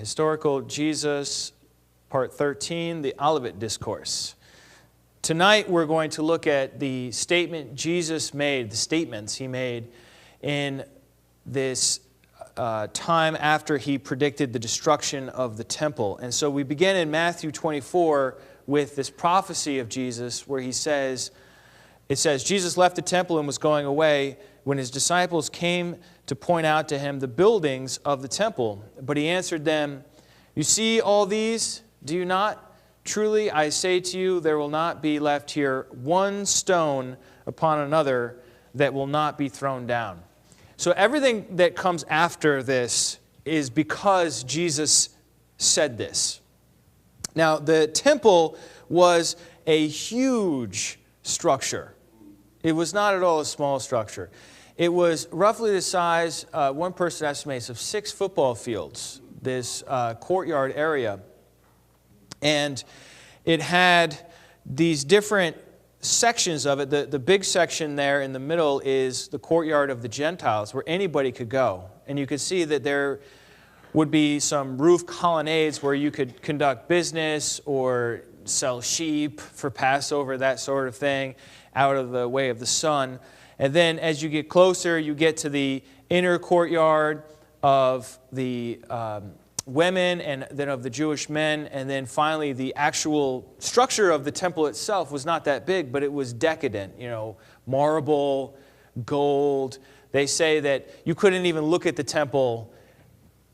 Historical Jesus, Part 13, the Olivet Discourse. Tonight we're going to look at the statement Jesus made, the statements he made in this time after he predicted the destruction of the temple. And so we begin in Matthew 24 with this prophecy of Jesus where it says, Jesus left the temple and was going away when his disciples came to point out to him the buildings of the temple. But he answered them, "You see all these, do you not? Truly I say to you, there will not be left here one stone upon another that will not be thrown down." So everything that comes after this is because Jesus said this. Now, the temple was a huge structure. It was not at all a small structure. It was roughly the size, one person estimates, of 6 football fields, this courtyard area. And it had these different sections of it. The big section there in the middle is the courtyard of the Gentiles, where anybody could go. And you could see that there would be some roof colonnades where you could conduct business or sell sheep for Passover, that sort of thing, out of the way of the sun. And then as you get closer, you get to the inner courtyard of the women and then of the Jewish men. And then finally, the actual structure of the temple itself was not that big, but it was decadent, marble, gold. They say that you couldn't even look at the temple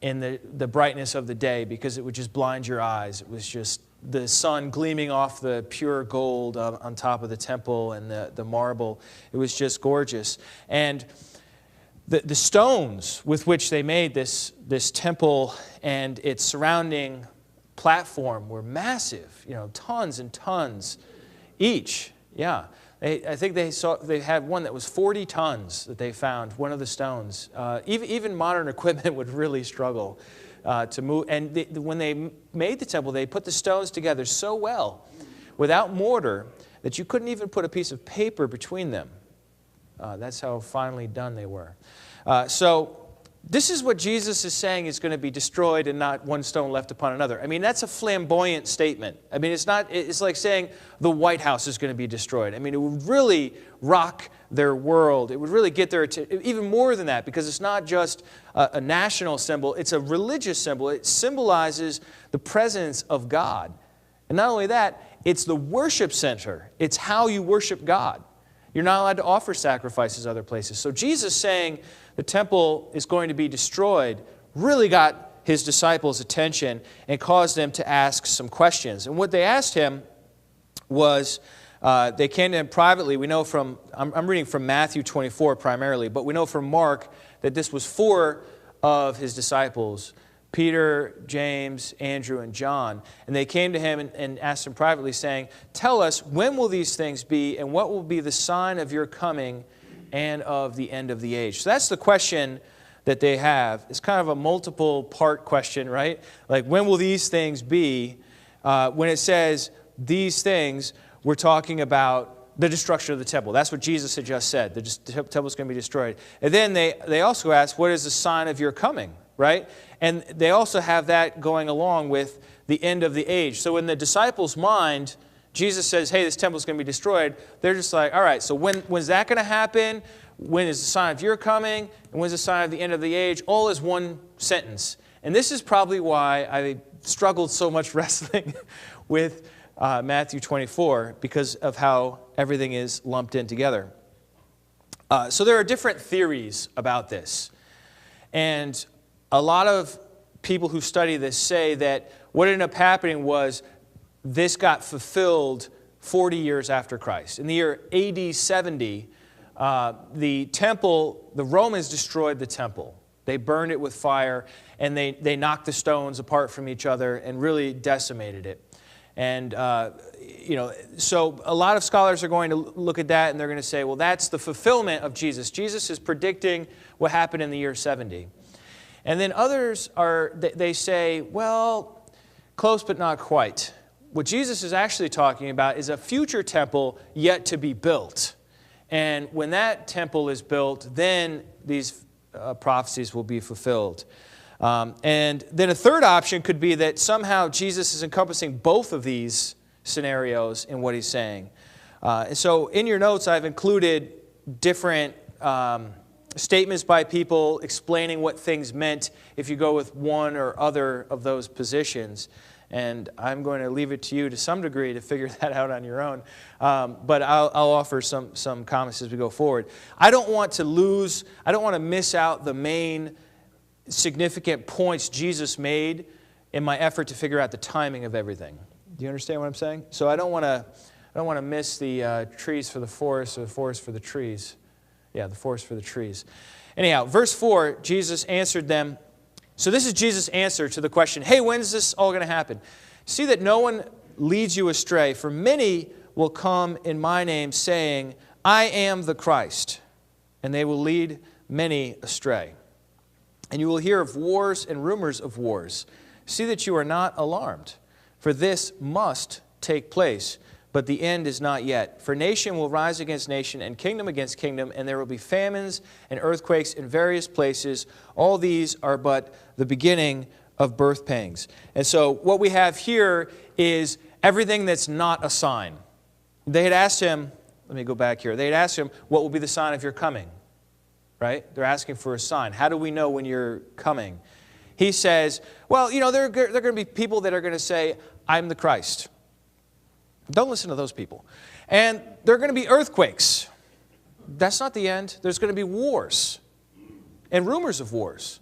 in the brightness of the day because it would just blind your eyes. It was just the sun gleaming off the pure gold on top of the temple and the marble. It was just gorgeous. And the stones with which they made this temple and its surrounding platform were massive, tons and tons each. Yeah. I think they had one that was 40 tons that they found, one of the stones. Even modern equipment would really struggle to move. And when they made the temple, they put the stones together so well, without mortar, that you couldn't even put a piece of paper between them. That's how finely done they were. So this is what Jesus is saying is going to be destroyed and not one stone left upon another. I mean, that's a flamboyant statement. I mean, it's like saying the White House is going to be destroyed. I mean, it would really rock their world. It would really get their attention, even more than that, because it's not just a national symbol, it's a religious symbol. It symbolizes the presence of God. And not only that, it's the worship center. It's how you worship God. You're not allowed to offer sacrifices other places. So Jesus saying the temple is going to be destroyed really got his disciples' attention and caused them to ask some questions. And what they asked him was, they came to him privately. We know from, I'm reading from Matthew 24 primarily, but we know from Mark that this was 4 of his disciples, Peter, James, Andrew, and John. And they came to him and asked him privately, saying, "Tell us, when will these things be, and what will be the sign of your coming and of the end of the age?" So that's the question that they have. It's kind of a multiple part question, right? Like, when will these things be? When it says these things, we're talking about the destruction of the temple. That's what Jesus had just said. The temple is going to be destroyed. And then they also ask, what is the sign of your coming, right? And they also have that going along with the end of the age. So in the disciples' mind, Jesus says, hey, this temple is going to be destroyed. They're just like, all right, so when's that going to happen? When is the sign of your coming? And when's the sign of the end of the age? All is one sentence. And this is probably why I struggled so much wrestling with Matthew 24, because of how everything is lumped in together. So there are different theories about this. And a lot of people who study this say that what ended up happening was this got fulfilled 40 years after Christ. In the year AD 70, the temple, the Romans destroyed the temple. They burned it with fire, and they knocked the stones apart from each other and really decimated it. And, so a lot of scholars are going to look at that, and they're going to say, well, that's the fulfillment of Jesus. Jesus is predicting what happened in the year 70. And then others they say, well, close but not quite. What Jesus is actually talking about is a future temple yet to be built. And when that temple is built, then these prophecies will be fulfilled. And then a third option could be that somehow Jesus is encompassing both of these scenarios in what he's saying. And so in your notes, I've included different statements by people explaining what things meant if you go with one or other of those positions. And I'm going to leave it to you to some degree to figure that out on your own. But I'll offer some comments as we go forward. I don't want to miss out the main significant points Jesus made in my effort to figure out the timing of everything. Do you understand what I'm saying? So I don't want to miss the trees for the forest or the forest for the trees. Yeah, the forest for the trees. Anyhow, verse 4, Jesus answered them. So this is Jesus' answer to the question, hey, when is this all going to happen? See that no one leads you astray, for many will come in my name saying, I am the Christ, and they will lead many astray. And you will hear of wars and rumors of wars. See that you are not alarmed, for this must take place, but the end is not yet. For nation will rise against nation, and kingdom against kingdom, and there will be famines and earthquakes in various places. All these are but the beginning of birth pangs. And so what we have here is everything that's not a sign. They had asked him, let me go back here. They had asked him, what will be the sign of your coming? Right? They're asking for a sign. How do we know when you're coming? He says, well, there are going to be people that are going to say, I'm the Christ. Don't listen to those people. And there are going to be earthquakes. That's not the end. There's going to be wars and rumors of wars.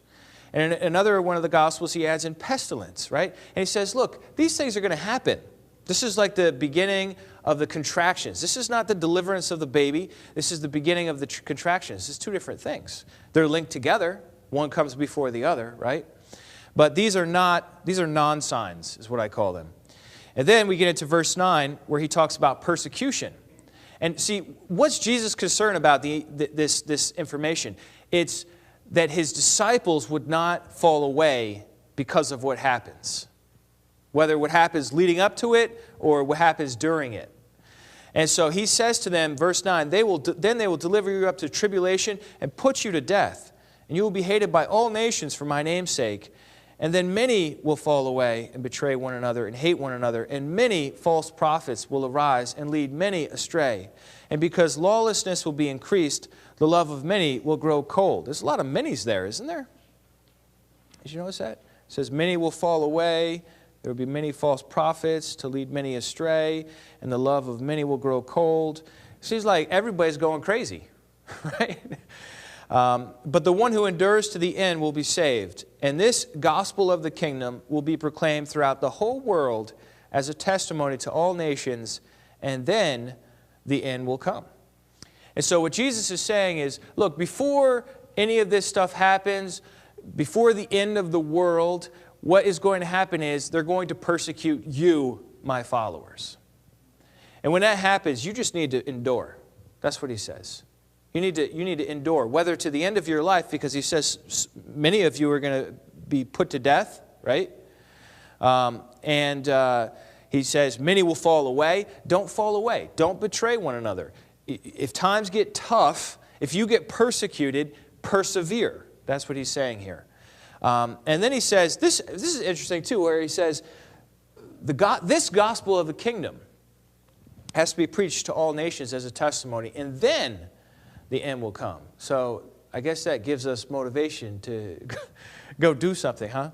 And in another one of the Gospels, he adds in pestilence, right? And he says, look, these things are going to happen. This is like the beginning of the contractions. This is not the deliverance of the baby. This is the beginning of the contractions. It's two different things. They're linked together. One comes before the other, right? But these are non-signs, is what I call them. And then we get into verse 9 where he talks about persecution. And see, what's Jesus' concern about this information? It's that his disciples would not fall away because of what happens. Whether what happens leading up to it or what happens during it. And so he says to them, verse 9, then they will deliver you up to tribulation and put you to death. And you will be hated by all nations for my name's sake. And then many will fall away and betray one another and hate one another. And many false prophets will arise and lead many astray. And because lawlessness will be increased, the love of many will grow cold. There's a lot of manys there, isn't there? Did you notice that? It says many will fall away. There will be many false prophets to lead many astray. And the love of many will grow cold. It seems like everybody's going crazy, right? But the one who endures to the end will be saved. And this gospel of the kingdom will be proclaimed throughout the whole world as a testimony to all nations, and then the end will come. And so what Jesus is saying is, look, before any of this stuff happens, before the end of the world, what is going to happen is they're going to persecute you, my followers. And when that happens, you just need to endure. That's what he says. You need to endure, whether to the end of your life, because he says many of you are going to be put to death, right? He says many will fall away. Don't fall away. Don't betray one another. If times get tough, if you get persecuted, persevere. That's what he's saying here. And then he says, this is interesting too, where he says, this gospel of the kingdom has to be preached to all nations as a testimony, and then the end will come. So I guess that gives us motivation to go do something, huh?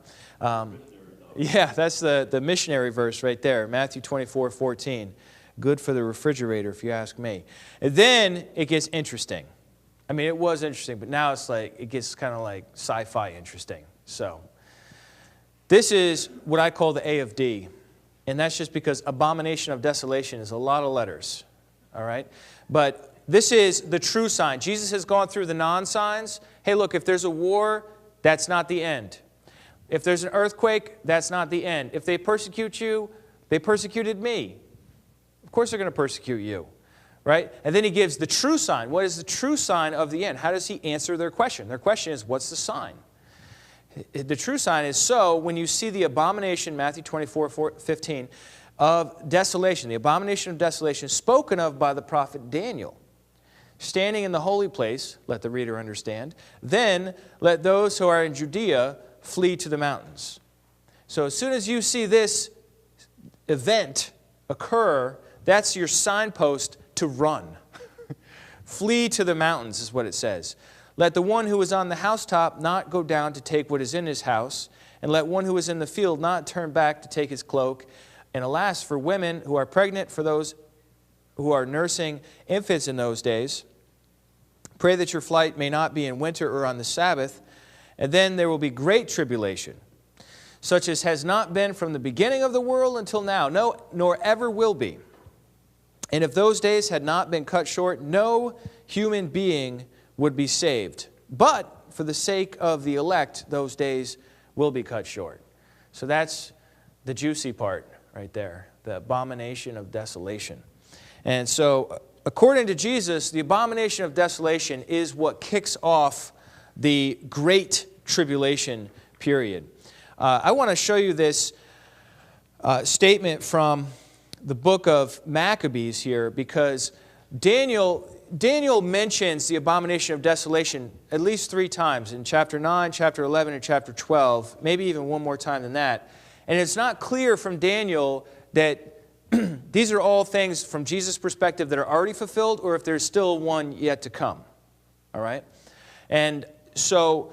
Yeah, that's the missionary verse right there, Matthew 24:14. Good for the refrigerator, if you ask me. And then it gets interesting. I mean, it was interesting, but now it gets kind of like sci-fi interesting. So this is what I call the A of D. And that's just because abomination of desolation is a lot of letters. All right? But this is the true sign. Jesus has gone through the non-signs. Hey, look, if there's a war, that's not the end. If there's an earthquake, that's not the end. If they persecute you, they persecuted me. Of course they're going to persecute you. Right? And then he gives the true sign. What is the true sign of the end? How does he answer their question? Their question is, what's the sign? The true sign is, so when you see the abomination, Matthew 24:15, of desolation, the abomination of desolation spoken of by the prophet Daniel, standing in the holy place, let the reader understand, then let those who are in Judea flee to the mountains. So as soon as you see this event occur, that's your signpost to run. Flee to the mountains is what it says. Let the one who is on the housetop not go down to take what is in his house, and let one who is in the field not turn back to take his cloak. And alas, for women who are pregnant, for those who are nursing infants in those days, pray that your flight may not be in winter or on the Sabbath, and then there will be great tribulation, such as has not been from the beginning of the world until now, no, nor ever will be. And if those days had not been cut short, no human being would be saved. But for the sake of the elect, those days will be cut short. So that's the juicy part right there, the abomination of desolation. And so, according to Jesus, the abomination of desolation is what kicks off the Great Tribulation period. I want to show you this statement from the book of Maccabees here, because Daniel mentions the abomination of desolation at least 3 times, in chapter 9, chapter 11, and chapter 12, maybe even one more time than that. And it's not clear from Daniel that these are all things from Jesus' perspective that are already fulfilled, or if there's still one yet to come. All right? And so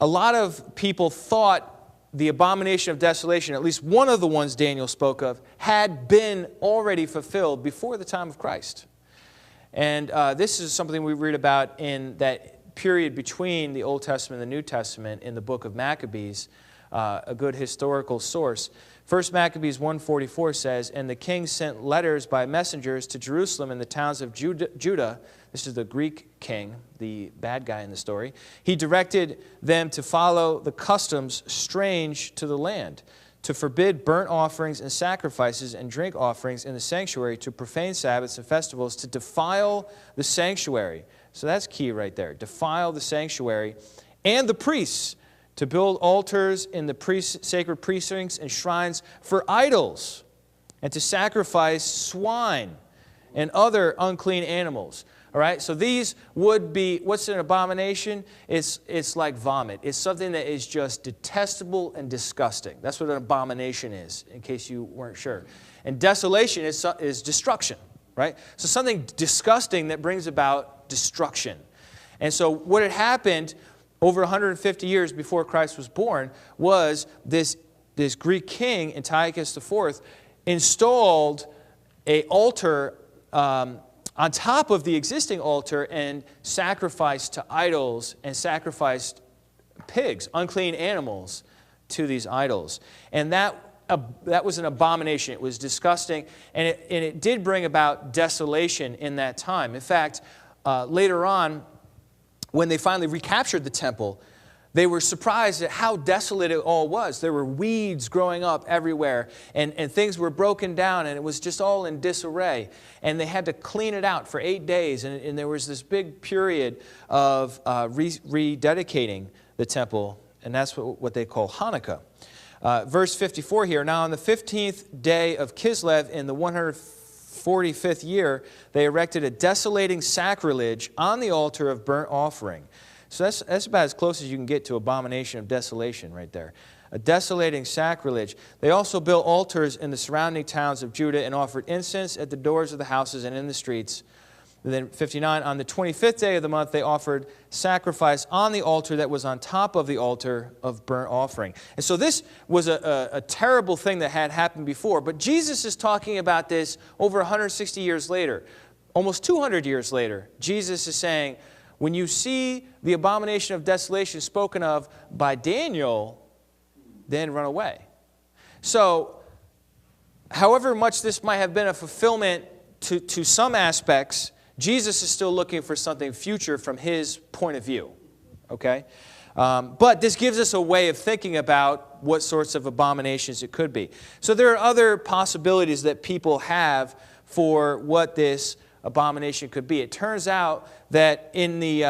a lot of people thought the abomination of desolation, at least one of the ones Daniel spoke of, had been already fulfilled before the time of Christ. And this is something we read about in that period between the Old Testament and the New Testament in the book of Maccabees, a good historical source. 1 Maccabees 1:44 says, "And the king sent letters by messengers to Jerusalem and the towns of Judah." This is the Greek king, the bad guy in the story. "He directed them to follow the customs strange to the land, to forbid burnt offerings and sacrifices and drink offerings in the sanctuary, to profane Sabbaths and festivals, to defile the sanctuary." So that's key right there. Defile the sanctuary. "And the priests, to build altars in the sacred precincts and shrines for idols, and to sacrifice swine and other unclean animals." All right, so these would be, what's an abomination? It's like vomit. It's something that is just detestable and disgusting. That's what an abomination is, in case you weren't sure. And desolation is destruction, right? So something disgusting that brings about destruction. And so what had happened over 150 years before Christ was born was this Greek king, Antiochus IV, installed an altar on top of the existing altar and sacrificed to idols and sacrificed pigs, unclean animals, to these idols. And that was an abomination. It was disgusting, and it did bring about desolation in that time. In fact, later on, when they finally recaptured the temple, they were surprised at how desolate it all was. There were weeds growing up everywhere, and things were broken down, and it was just all in disarray. And they had to clean it out for 8 days, and there was this big period of rededicating the temple, and that's what they call Hanukkah. Verse 54 here, "Now on the 15th day of Kislev in the 145th year, they erected a desolating sacrilege on the altar of burnt offering." So that's about as close as you can get to abomination of desolation right there. A desolating sacrilege. "They also built altars in the surrounding towns of Judah and offered incense at the doors of the houses and in the streets." And then 59, "On the 25th day of the month, they offered sacrifice on the altar that was on top of the altar of burnt offering." And so this was a terrible thing that had happened before. But Jesus is talking about this over 160 years later. Almost 200 years later, Jesus is saying, when you see the abomination of desolation spoken of by Daniel, then run away. So, however much this might have been a fulfillment to some aspects, Jesus is still looking for something future from his point of view. Okay? But this gives us a way of thinking about what sorts of abominations it could be. So there are other possibilities that people have for what this abomination could be. It turns out that in the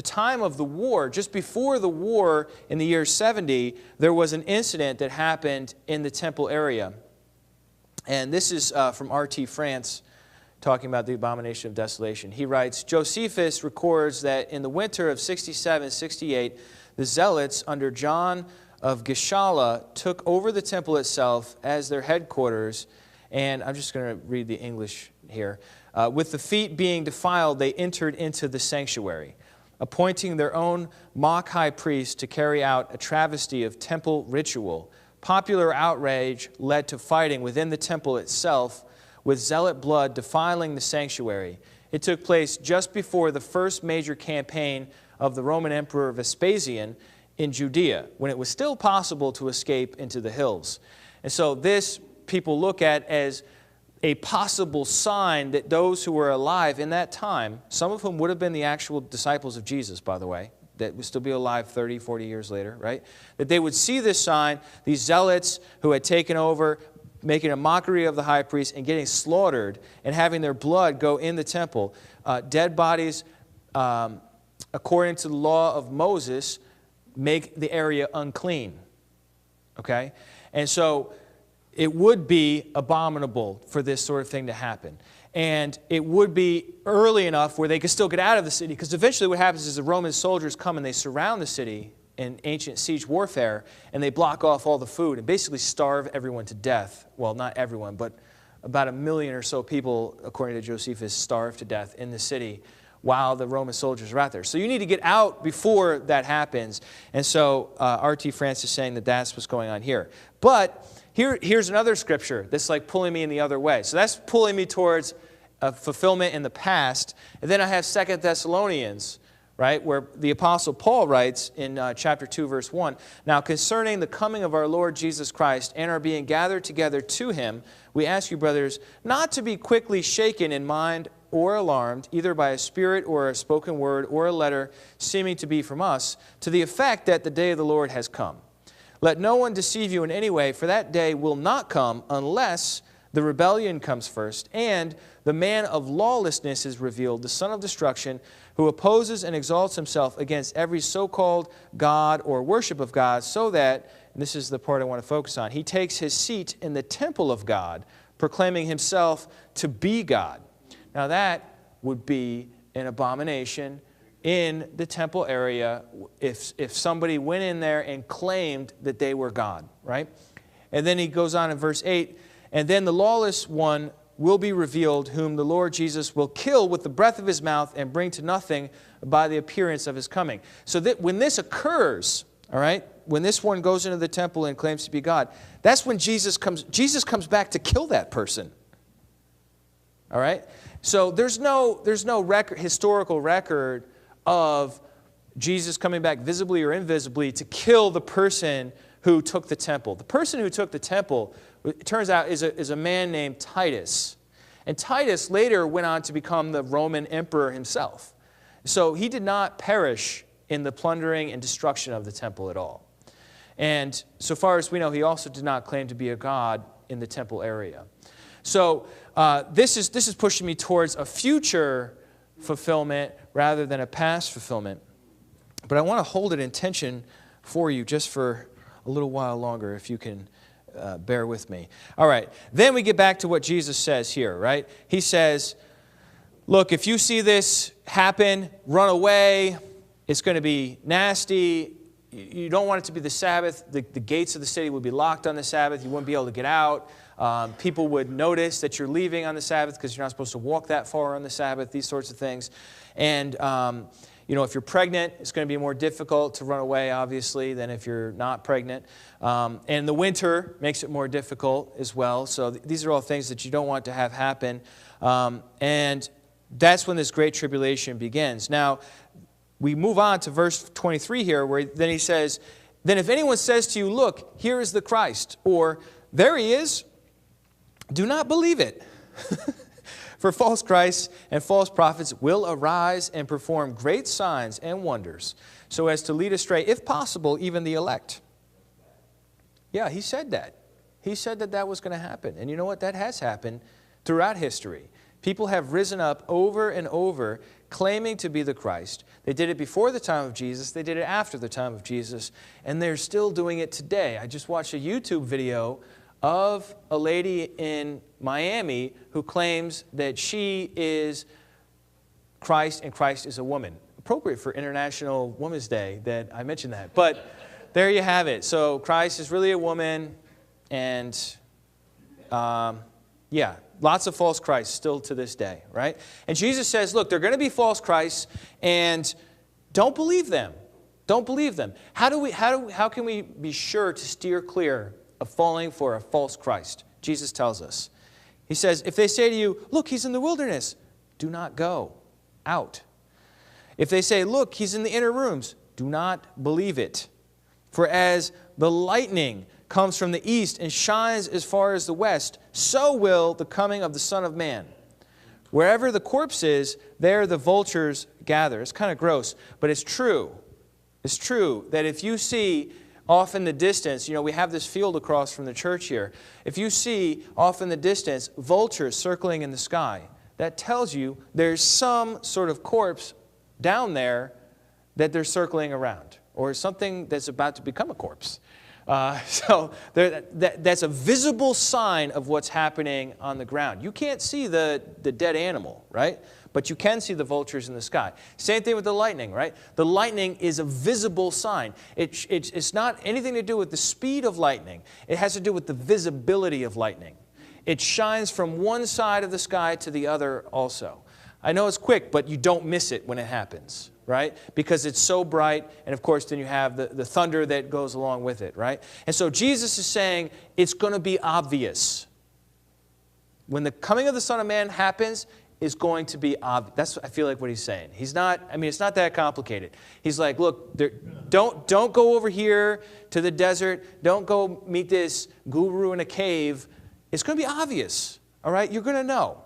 time of the war, just before the war in the year 70, there was an incident that happened in the temple area. And this is from R.T. France, talking about the abomination of desolation. He writes, "Josephus records that in the winter of 67-68, the Zealots under John of Gischala took over the temple itself as their headquarters. And I'm just going to read the English here. With the feet being defiled, they entered into the sanctuary, appointing their own mock high priest to carry out a travesty of temple ritual. Popular outrage led to fighting within the temple itself, with zealot blood defiling the sanctuary. It took place just before the first major campaign of the Roman Emperor Vespasian in Judea, when it was still possible to escape into the hills. And so this people look at as a possible sign that those who were alive in that time, some of whom would have been the actual disciples of Jesus, by the way, that would still be alive 30, 40 years later, right? That they would see this sign, these zealots who had taken over, making a mockery of the high priest and getting slaughtered and having their blood go in the temple. Dead bodies, according to the law of Moses, make the area unclean. Okay? And so it would be abominable for this sort of thing to happen. And it would be early enough where they could still get out of the city, because eventually what happens is the Roman soldiers come and they surround the city in ancient siege warfare, and they block off all the food and basically starve everyone to death. Well, not everyone, but about 1 million or so people, according to Josephus, starved to death in the city while the Roman soldiers are out there. So you need to get out before that happens. And so R.T. France is saying that that's what's going on here. But here's another scripture that's like pulling me in the other way. So that's pulling me towards a fulfillment in the past. And then I have 2 Thessalonians, right, where the Apostle Paul writes in chapter 2, verse 1, "Now concerning the coming of our Lord Jesus Christ and our being gathered together to him, we ask you, brothers, not to be quickly shaken in mind or alarmed, either by a spirit or a spoken word or a letter seeming to be from us, to the effect that the day of the Lord has come. Let no one deceive you in any way, for that day will not come unless the rebellion comes first, and the man of lawlessness is revealed, the son of destruction, who opposes and exalts himself against every so-called God or worship of God, so that," and this is the part I want to focus on, "he takes his seat in the temple of God, proclaiming himself to be God." Now that would be an abomination in the temple area if somebody went in there and claimed that they were God, right? And then he goes on in verse 8, "And then the lawless one will be revealed, whom the Lord Jesus will kill with the breath of his mouth and bring to nothing by the appearance of his coming." So that when this occurs, all right, when this one goes into the temple and claims to be God, that's when Jesus comes back to kill that person. All right? So there's no historical record of Jesus coming back visibly or invisibly to kill the person who took the temple. The person who took the temple, it turns out, is a man named Titus. And Titus later went on to become the Roman emperor himself. So he did not perish in the plundering and destruction of the temple at all. And so far as we know, he also did not claim to be a god in the temple area. So this is pushing me towards a future fulfillment rather than a past fulfillment. But I want to hold it in tension for you just for a little while longer, if you can bear with me. All right, then we get back to what Jesus says here, right? He says, look, if you see this happen, run away. It's going to be nasty. You don't want it to be the Sabbath. The gates of the city would be locked on the Sabbath. You wouldn't be able to get out. People would notice that you're leaving on the Sabbath because you're not supposed to walk that far on the Sabbath, these sorts of things. And if you're pregnant, it's going to be more difficult to run away, obviously, than if you're not pregnant. And the winter makes it more difficult as well. So these are all things that you don't want to have happen. And that's when this great tribulation begins. Now, we move on to verse 23 here, where then he says, "Then if anyone says to you, 'Look, here is the Christ,' or 'There he is,' do not believe it. For false Christs and false prophets will arise and perform great signs and wonders, so as to lead astray, if possible, even the elect." Yeah, he said that. He said that that was going to happen. And you know what? That has happened throughout history. People have risen up over and over claiming to be the Christ. They did it before the time of Jesus. They did it after the time of Jesus. And they're still doing it today. I just watched a YouTube video of a lady in Miami who claims that she is Christ and Christ is a woman. appropriate for International Women's Day that I mentioned that. But there you have it. So Christ is really a woman, and yeah, lots of false Christs still to this day, right? And Jesus says, look, there are going to be false Christs, and don't believe them. Don't believe them. How can we be sure to steer clear of falling for a false Christ? Jesus tells us. He says, if they say to you, look, he's in the wilderness, do not go out. If they say, look, he's in the inner rooms, do not believe it. For as the lightning comes from the east and shines as far as the west, so will the coming of the Son of Man. Wherever the corpse is, there the vultures gather. It's kind of gross, but it's true. It's true that if you see off in the distance, we have this field across from the church here. If you see off in the distance vultures circling in the sky, that tells you there's some sort of corpse down there that they're circling around, or something that's about to become a corpse. So that's a visible sign of what's happening on the ground. You can't see the dead animal, right? But you can see the vultures in the sky. Same thing with the lightning, right? The lightning is a visible sign. It's not anything to do with the speed of lightning. It has to do with the visibility of lightning. It shines from one side of the sky to the other also. I know it's quick, but you don't miss it when it happens, right? Because it's so bright, and of course then you have the thunder that goes along with it, right? And so Jesus is saying it's going to be obvious. When the coming of the Son of Man happens, is going to be obvious. That's, I feel like, what he's saying. He's not, it's not that complicated. He's like, look, don't go over here to the desert. Don't go meet this guru in a cave. It's going to be obvious, all right? You're going to know.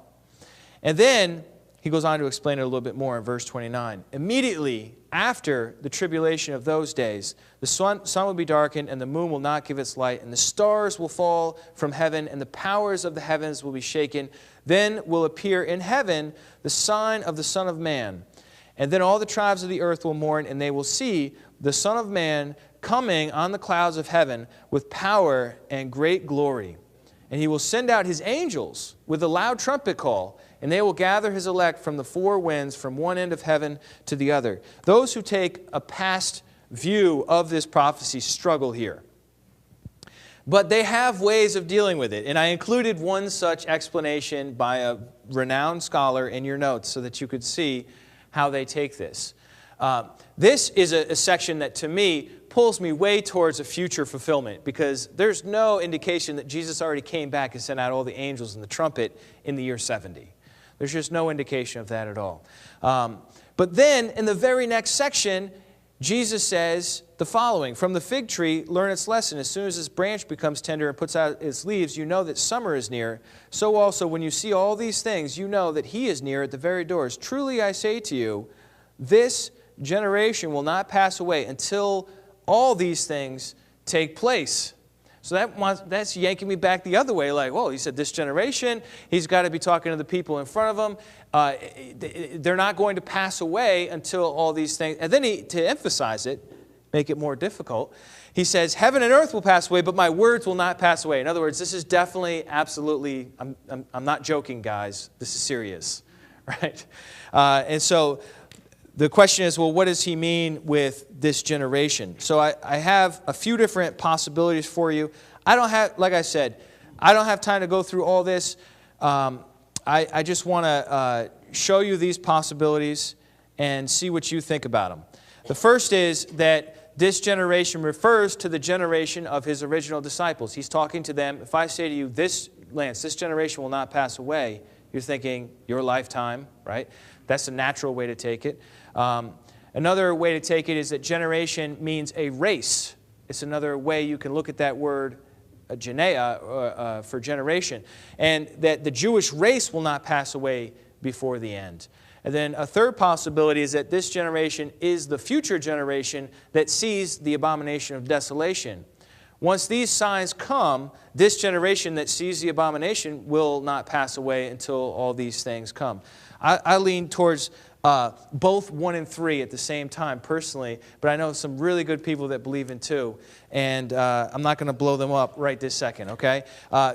And then he goes on to explain it a little bit more in verse 29. Immediately after the tribulation of those days, the sun will be darkened, and the moon will not give its light, and the stars will fall from heaven, and the powers of the heavens will be shaken. Then will appear in heaven the sign of the Son of Man. And then all the tribes of the earth will mourn, and they will see the Son of Man coming on the clouds of heaven with power and great glory. And he will send out his angels with a loud trumpet call, and they will gather his elect from the four winds, from one end of heaven to the other. Those who take a past view of this prophecy struggle here. But they have ways of dealing with it. And I included one such explanation by a renowned scholar in your notes so that you could see how they take this. This is a section that, to me, pulls me way towards a future fulfillment, because there's no indication that Jesus already came back and sent out all the angels and the trumpet in the year 70. There's just no indication of that at all. But then, in the very next section, Jesus says the following: from the fig tree, learn its lesson. As soon as its branch becomes tender and puts out its leaves, you know that summer is near. So also, when you see all these things, you know that he is near at the very doors. Truly I say to you, this generation will not pass away until all these things take place. So that's yanking me back the other way, like, whoa, he said this generation, he's got to be talking to the people in front of him. They're not going to pass away until all these things. And then to emphasize it, make it more difficult, he says, heaven and earth will pass away, but my words will not pass away. In other words, this is definitely, absolutely, I'm not joking, guys. This is serious, right? And so the question is, well, what does he mean with this generation? So I have a few different possibilities for you. I don't have, like I said, I don't have time to go through all this. I just want to show you these possibilities and see what you think about them. The first is that this generation refers to the generation of his original disciples. He's talking to them. If I say to you, Lance, this generation will not pass away, you're thinking your lifetime, right? That's a natural way to take it. Another way to take it is that generation means a race. It's another way you can look at that word, genea, for generation. And that the Jewish race will not pass away before the end. And then a third possibility is that this generation is the future generation that sees the abomination of desolation. Once these signs come, this generation that sees the abomination will not pass away until all these things come. I lean towards both 1 and 3 at the same time personally, but I know some really good people that believe in 2, and I'm not going to blow them up right this second, okay?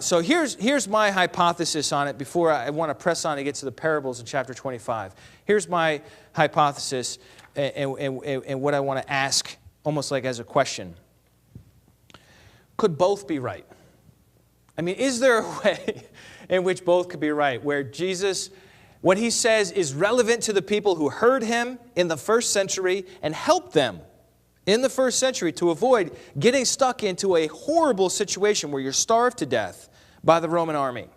So here's my hypothesis on it before I want to press on to get to the parables in chapter 25. Here's my hypothesis. and what I want to ask almost like as a question. Could both be right? I mean, is there a way in which both could be right, where Jesus, what he says is relevant to the people who heard him in the first century and helped them in the first century to avoid getting stuck into a horrible situation where you're starved to death by the Roman army,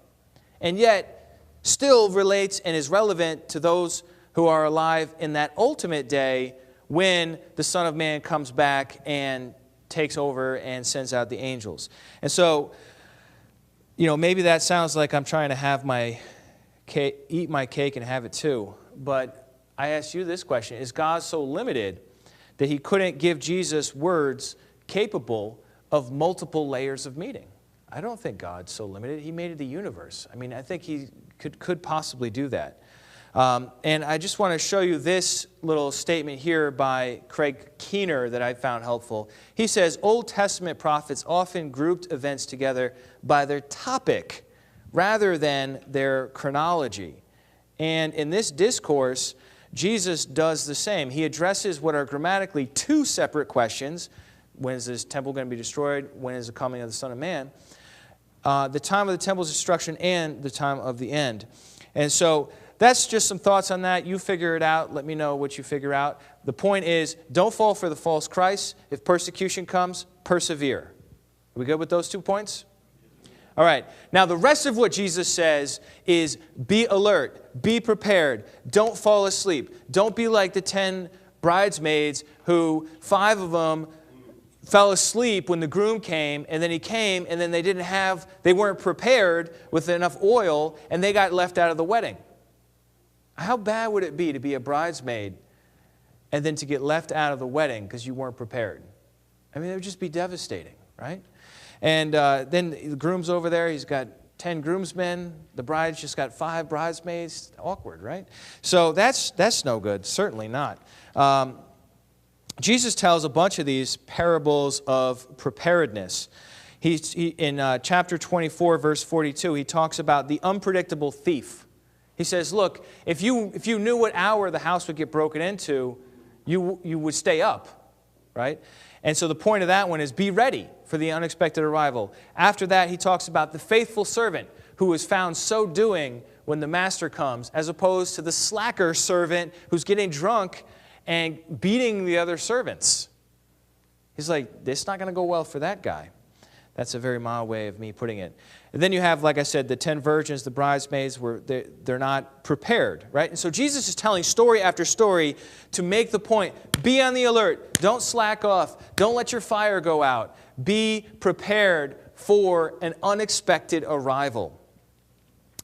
and yet still relates and is relevant to those who are alive in that ultimate day when the Son of Man comes back and takes over and sends out the angels. And so, maybe that sounds like I'm trying to have my cake, eat my cake and have it too. But I ask you this question: is God so limited that he couldn't give Jesus words capable of multiple layers of meaning? I don't think God's so limited. He made the universe. I mean, I think he could possibly do that. And I just want to show you this little statement here by Craig Keener that I found helpful. He says, Old Testament prophets often grouped events together by their topic rather than their chronology. And in this discourse, Jesus does the same. He addresses what are grammatically two separate questions. When is this temple going to be destroyed? When is the coming of the Son of Man? The time of the temple's destruction and the time of the end. And so that's just some thoughts on that. You figure it out. Let me know what you figure out. The point is, don't fall for the false Christ. If persecution comes, persevere. Are we good with those 2 points? All right. Now, the rest of what Jesus says is be alert, be prepared, don't fall asleep. Don't be like the 10 bridesmaids who 5 of them fell asleep when the groom came, and then he came, and then they weren't prepared with enough oil, and they got left out of the wedding. How bad would it be to be a bridesmaid and then to get left out of the wedding because you weren't prepared? I mean, it would just be devastating, right? And then the groom's over there. He's got 10 groomsmen. The bride's just got 5 bridesmaids. Awkward, right? So that's no good. Certainly not. Jesus tells a bunch of these parables of preparedness. In chapter 24, verse 42, he talks about the unpredictable thief. He says, look, if you knew what hour the house would get broken into, you would stay up, right? And so the point of that one is be ready for the unexpected arrival. After that, he talks about the faithful servant who is found so doing when the master comes, as opposed to the slacker servant who's getting drunk and beating the other servants. He's like, this is not going to go well for that guy. That's a very mild way of me putting it. And then you have, like I said, the 10 virgins, the bridesmaids, they're not prepared, right? And so Jesus is telling story after story to make the point, be on the alert, don't slack off, don't let your fire go out, be prepared for an unexpected arrival.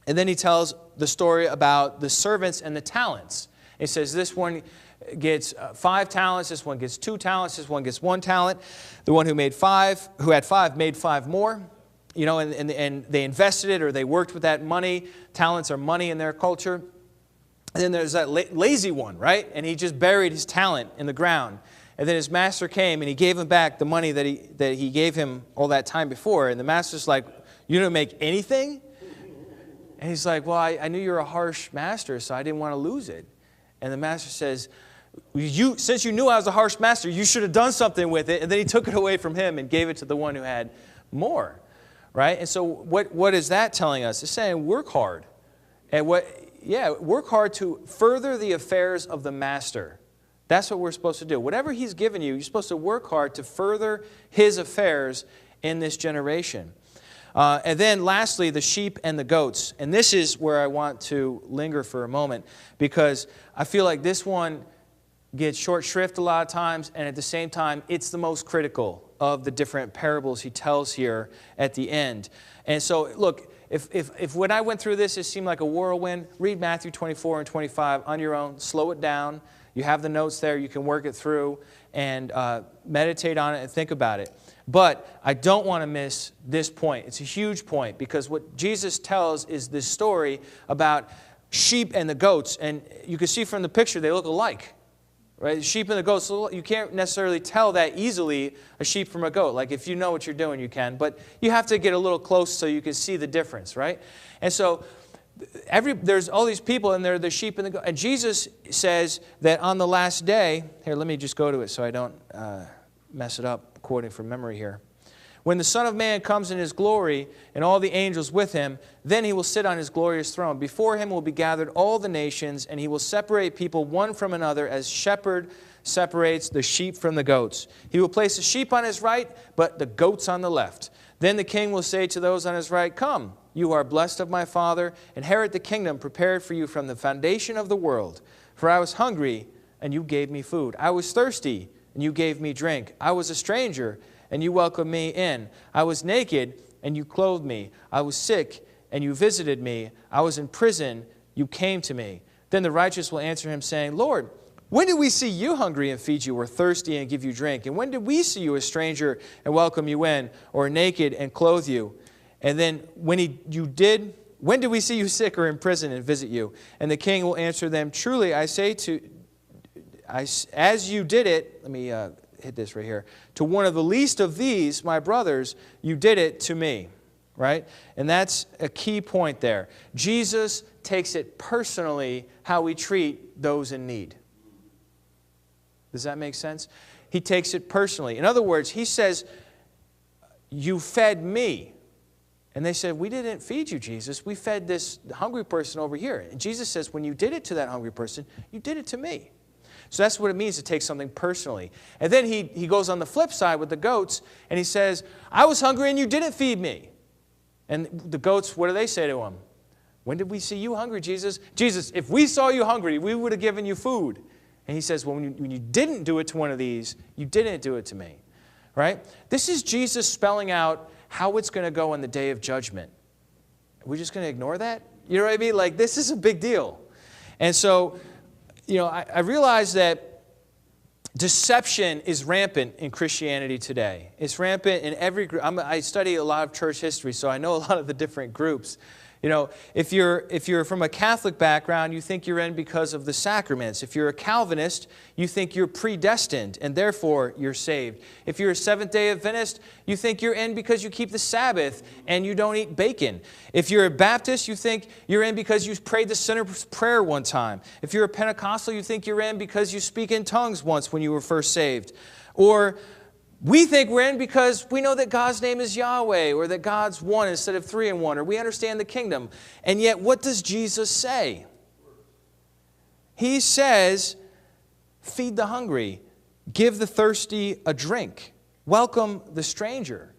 And then he tells the story about the servants and the talents. He says this one gets 5 talents, this one gets 2 talents, this one gets 1 talent. The one who had 5 made 5 more. And they invested it or they worked with that money. Talents are money in their culture. And then there's that lazy one, right? And he just buried his talent in the ground. And then his master came and he gave him back the money that he gave him all that time before. And the master's like, you didn't make anything? And he's like, well, I knew you were a harsh master, so I didn't want to lose it. And the master says, since you knew I was a harsh master, you should have done something with it. And then he took it away from him and gave it to the one who had more. Right? And so what is that telling us? It's saying work hard. And work hard to further the affairs of the master. That's what we're supposed to do. Whatever he's given you, you're supposed to work hard to further his affairs in this generation. And then lastly, the sheep and the goats. And this is where I want to linger for a moment, because I feel like this one gets short shrift a lot of times, and at the same time, it's the most critical of the different parables he tells here at the end. And so, look, if when I went through this, it seemed like a whirlwind, read Matthew 24 and 25 on your own, slow it down. You have the notes there, you can work it through and meditate on it and think about it. But I don't want to miss this point. It's a huge point, because what Jesus tells is this story about sheep and the goats. And you can see from the picture, they look alike. Right? The sheep and the goats, you can't necessarily tell that easily a sheep from a goat. Like if you know what you're doing, you can. But you have to get a little close so you can see the difference, right? And so there's all these people, and they're the sheep and the goats. And Jesus says that on the last day, here, let me just go to it so I don't mess it up, quoting from memory here. When the Son of Man comes in His glory and all the angels with Him, then He will sit on His glorious throne. Before Him will be gathered all the nations, and He will separate people one from another as shepherd separates the sheep from the goats. He will place the sheep on His right, but the goats on the left. Then the King will say to those on His right, "Come, you are blessed of my Father, inherit the kingdom prepared for you from the foundation of the world. For I was hungry, and you gave me food. I was thirsty, and you gave me drink. I was a stranger, and you welcomed me in. I was naked, and you clothed me. I was sick, and you visited me. I was in prison, you came to me." Then the righteous will answer Him, saying, "Lord, when did we see you hungry and feed you, or thirsty and give you drink? And when did we see you a stranger and welcome you in, or naked and clothe you? And then when did we see you sick or in prison and visit you?" And the King will answer them, "Truly I say as you did it," let me hit this right here, "to one of the least of these, my brothers, you did it to me." Right? And that's a key point there. Jesus takes it personally how we treat those in need. Does that make sense? He takes it personally. In other words, He says, "You fed me." And they said, "We didn't feed you, Jesus. We fed this hungry person over here." And Jesus says, "When you did it to that hungry person, you did it to me." So that's what it means to take something personally. And then he goes on the flip side with the goats, and He says, "I was hungry and you didn't feed me." And the goats, what do they say to Him? "When did we see you hungry, Jesus?" "Jesus, if we saw you hungry, we would have given you food." And He says, "Well, when you didn't do it to one of these, you didn't do it to me." Right? This is Jesus spelling out how it's going to go on the day of judgment. Are we just going to ignore that? You know what I mean? Like, this is a big deal. And so, I realize that deception is rampant in Christianity today. It's rampant in every group. I study a lot of church history, so I know a lot of the different groups. If you're from a Catholic background, you think you're in because of the sacraments. If you're a Calvinist, you think you're predestined and therefore you're saved. If you're a Seventh-day Adventist, you think you're in because you keep the Sabbath and you don't eat bacon. If you're a Baptist, you think you're in because you prayed the sinner's prayer one time. If you're a Pentecostal, you think you're in because you speak in tongues once when you were first saved. Or we think we're in because we know that God's name is Yahweh, or that God's one instead of three in one, or we understand the kingdom. And yet, what does Jesus say? He says, feed the hungry, give the thirsty a drink, welcome the stranger,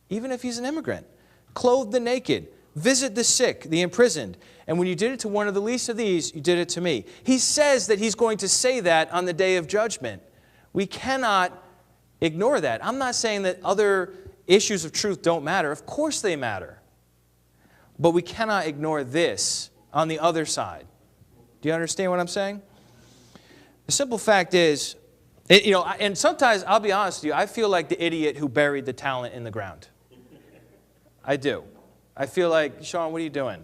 even if he's an immigrant, clothe the naked, visit the sick, the imprisoned. And when you did it to one of the least of these, you did it to me. He says that He's going to say that on the day of judgment. We cannot ignore that. I'm not saying that other issues of truth don't matter. Of course they matter. But we cannot ignore this on the other side. Do you understand what I'm saying? The simple fact is, and sometimes, I'll be honest with you, I feel like the idiot who buried the talent in the ground. I do. I feel like, Sean, what are you doing?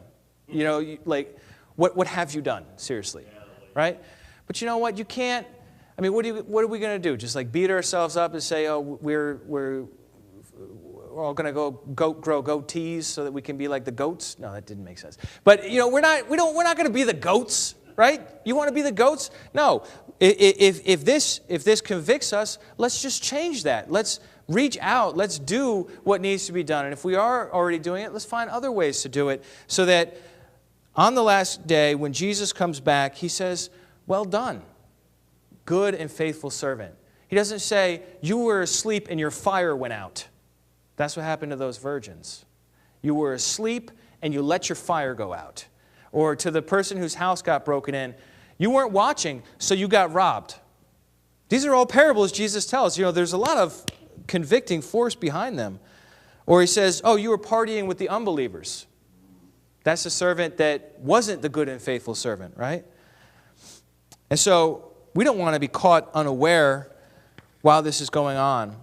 What have you done? Seriously. Right? But you know what? You can't. I mean, what are we going to do? Just beat ourselves up and say, "Oh, we're all going to grow goatees so that we can be like the goats"? No, that didn't make sense. But we're not going to be the goats, right? You want to be the goats? No. If this convicts us, let's just change that. Let's reach out. Let's do what needs to be done. And if we are already doing it, let's find other ways to do it, so that on the last day, when Jesus comes back, He says, "Well done, good and faithful servant." He doesn't say, "You were asleep and your fire went out." That's what happened to those virgins. You were asleep and you let your fire go out. Or to the person whose house got broken in, you weren't watching, so you got robbed. These are all parables Jesus tells. There's a lot of convicting force behind them. Or He says, "Oh, you were partying with the unbelievers." That's a servant that wasn't the good and faithful servant, right? And so we don't want to be caught unaware while this is going on.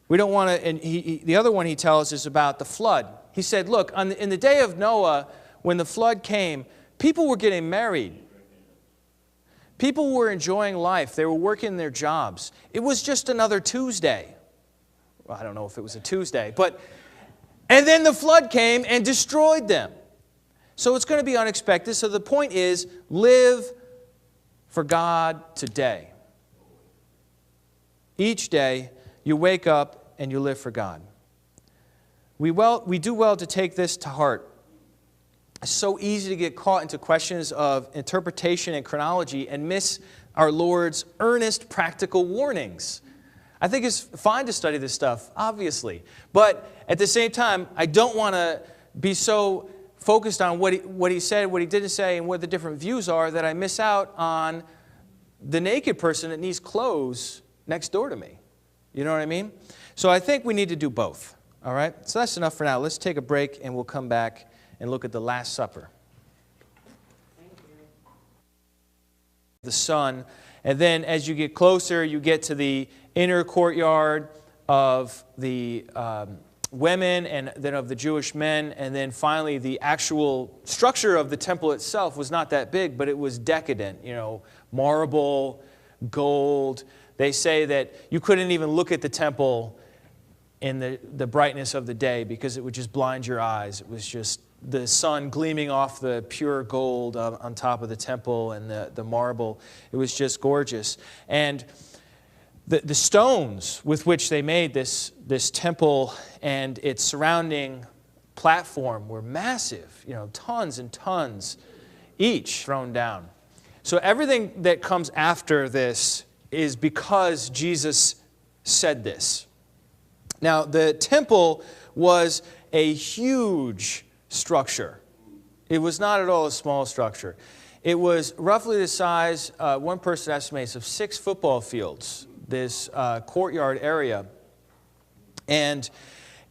We don't want to, and the other one He tells is about the flood. He said, look, in the day of Noah, when the flood came, people were getting married. People were enjoying life. They were working their jobs. It was just another Tuesday. Well, I don't know if it was a Tuesday, and then the flood came and destroyed them. So it's going to be unexpected. So the point is, live for God today. Each day, you wake up and you live for God. We do well to take this to heart. It's so easy to get caught into questions of interpretation and chronology and miss our Lord's earnest practical warnings. I think it's fine to study this stuff, obviously. But at the same time, I don't want to be so focused on what he said, what he didn't say, and what the different views are that I miss out on the naked person that needs clothes next door to me. You know what I mean? So I think we need to do both. All right? So that's enough for now. Let's take a break and we'll come back and look at the Last Supper. The Son. And then as you get closer, you get to the inner courtyard of the women and then of the Jewish men. And then finally, the actual structure of the temple itself was not that big, but it was decadent. You know, marble, gold. They say that you couldn't even look at the temple in the brightness of the day because it would just blind your eyes. It was just the sun gleaming off the pure gold on top of the temple and the marble. It was just gorgeous. And the stones with which they made this temple and its surrounding platform were massive, you know, tons and tons each thrown down. So everything that comes after this is because Jesus said this. Now, the temple was a huge structure. It was not at all a small structure. It was roughly the size, one person estimates, of 6 football fields, this courtyard area. And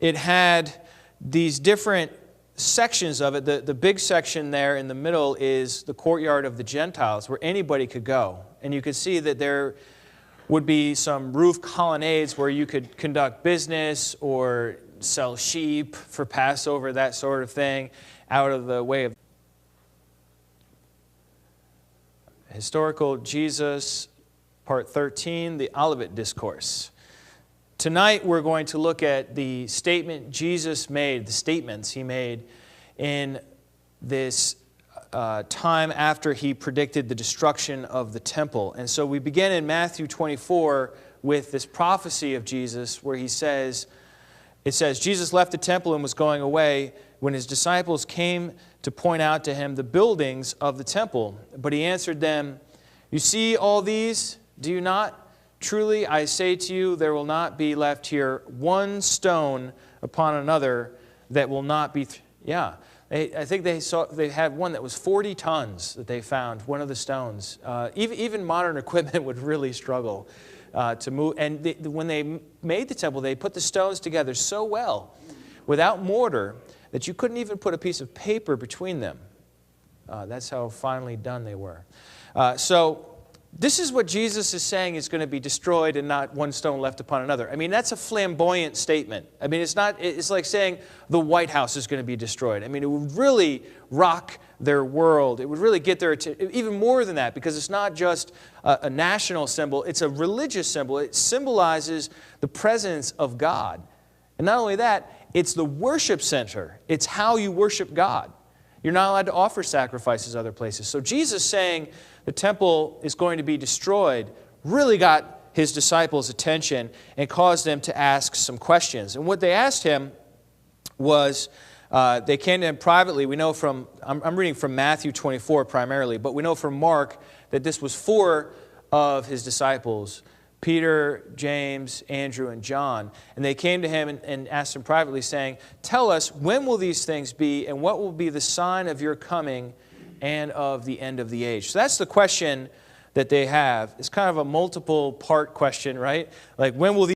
it had these different sections of it. The big section there in the middle is the courtyard of the Gentiles, where anybody could go. And you could see that there would be some roof colonnades where you could conduct business or sell sheep for Passover, that sort of thing, out of the way of Historical Jesus, Part 13, the Olivet Discourse. Tonight we're going to look at the statement Jesus made, the statements he made in this time after he predicted the destruction of the temple. And so we begin in Matthew 24 with this prophecy of Jesus where it says, Jesus left the temple and was going away when his disciples came to point out to him the buildings of the temple. But he answered them, "You see all these, do you not? Truly I say to you, there will not be left here one stone upon another that will not be..." I think they had one that was 40 tons that they found, one of the stones. Even modern equipment would really struggle to move. And when they made the temple, they put the stones together so well, without mortar, that you couldn't even put a piece of paper between them. That's how finely done they were. So this is what Jesus is saying is going to be destroyed and not one stone left upon another. I mean, that's a flamboyant statement. I mean, it's like saying the White House is going to be destroyed. I mean, it would really rock their world. It would really get their attention, even more than that, because it's not just a national symbol. It's a religious symbol. It symbolizes the presence of God. And not only that, it's the worship center. It's how you worship God. You're not allowed to offer sacrifices other places. So Jesus saying the temple is going to be destroyed really got his disciples' attention and caused them to ask some questions. And what they asked him was, they came to him privately. We know from, I'm reading from Matthew 24 primarily, but we know from Mark that this was 4 of his disciples, Peter, James, Andrew, and John. And they came to him and asked him privately, saying, "Tell us, when will these things be, and what will be the sign of your coming and of the end of the age?" So that's the question that they have. It's kind of a multiple part question, right? Like, when will these